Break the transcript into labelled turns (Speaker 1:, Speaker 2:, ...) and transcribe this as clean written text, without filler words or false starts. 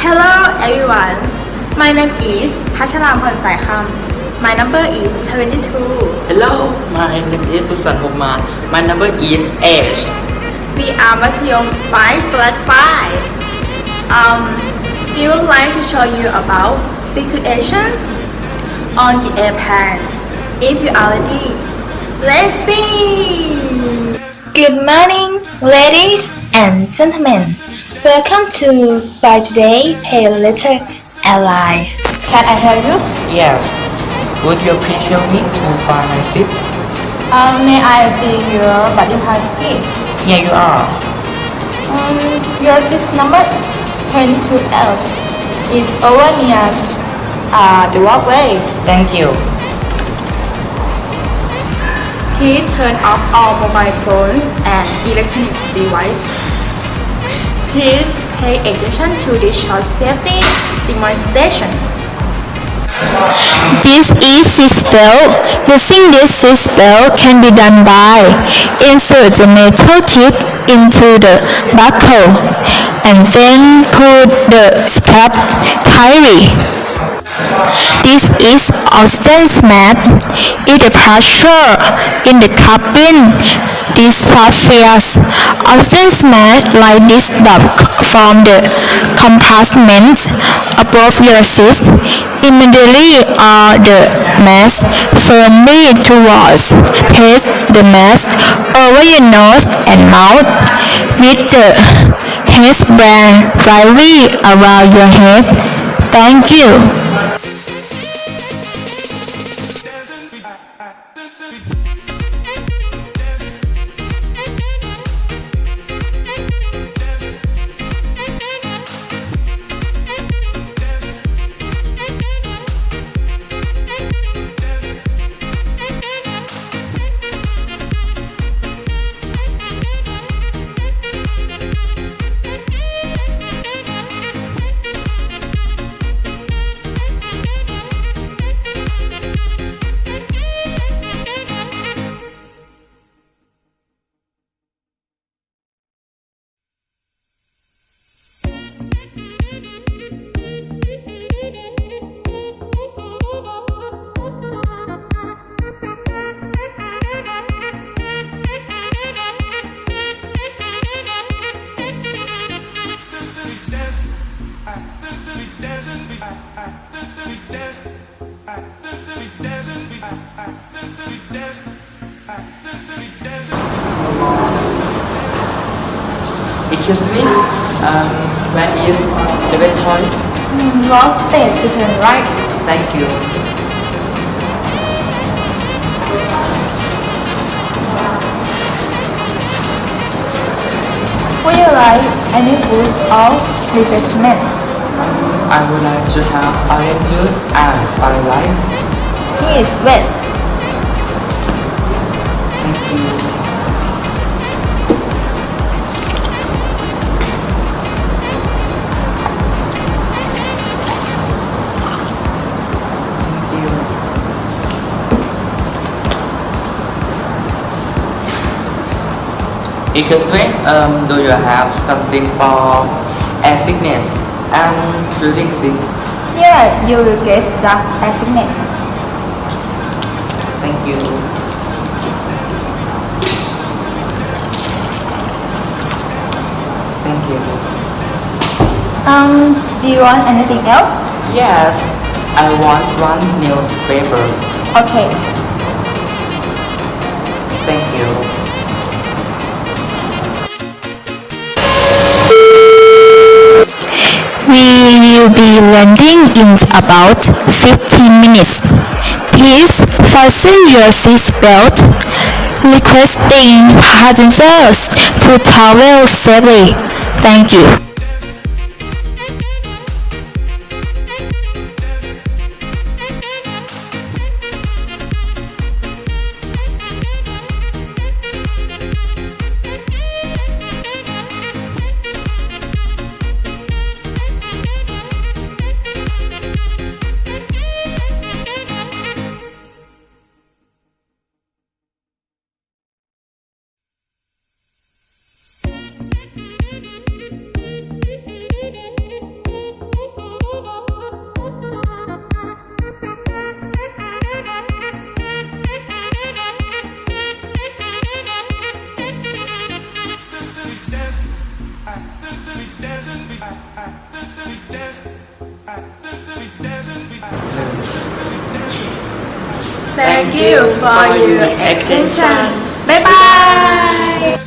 Speaker 1: Hello everyone. My name is พัชราพรสายคำ My number is 22.
Speaker 2: Hello, my name is Susan Hokma. My number is 8.
Speaker 1: We are มัธยม 5/5. We would like to show you about situations on the airplane. If you are ready, let's see.
Speaker 3: Good morning, ladies and gentlemen. Welcome to Fly Today Pay Letter Airlines.
Speaker 1: Can I help you?
Speaker 2: Yes. Would you please help me to find my seat?
Speaker 1: May I see your boarding pass, please?
Speaker 2: Here you are.
Speaker 1: Your seat number 22F is over near the walkway.
Speaker 2: Thank you.
Speaker 1: Please turn off all mobile phones and electronic devices. Please pay attention to this short safety demonstration.
Speaker 3: This is seatbelt. Using this seatbelt can be done by insert the metal tip into the buckle and then pull the strap tightly. This is oxygen mask. If the pressure in the cabin disappears, oxygen mask like this drop from the compartment above your seat. Immediately the mask firmly towards. Place the mask over your nose and mouth with the headband tightly around your head. Thank you.
Speaker 2: Excuse me. Where is the lavatory?
Speaker 1: Last stage to turn right.
Speaker 2: Thank you.
Speaker 1: Would you like any food or refreshment?
Speaker 2: I would like to have orange juice and fried rice.
Speaker 1: Please wait.
Speaker 2: Thank you. Thank you. Excuse me, do you have something for air sickness and feeling sick?
Speaker 1: Here you will get the assignment.
Speaker 2: Thank you. Thank you.
Speaker 1: Do you want anything else?
Speaker 2: Yes, I want one newspaper.
Speaker 1: Okay.
Speaker 2: Thank you.
Speaker 3: We will be landing in about 15 minutes. Please fasten your seatbelt. Requesting passengers to travel safely. Thank you.
Speaker 1: Thank you for your attention. Bye bye.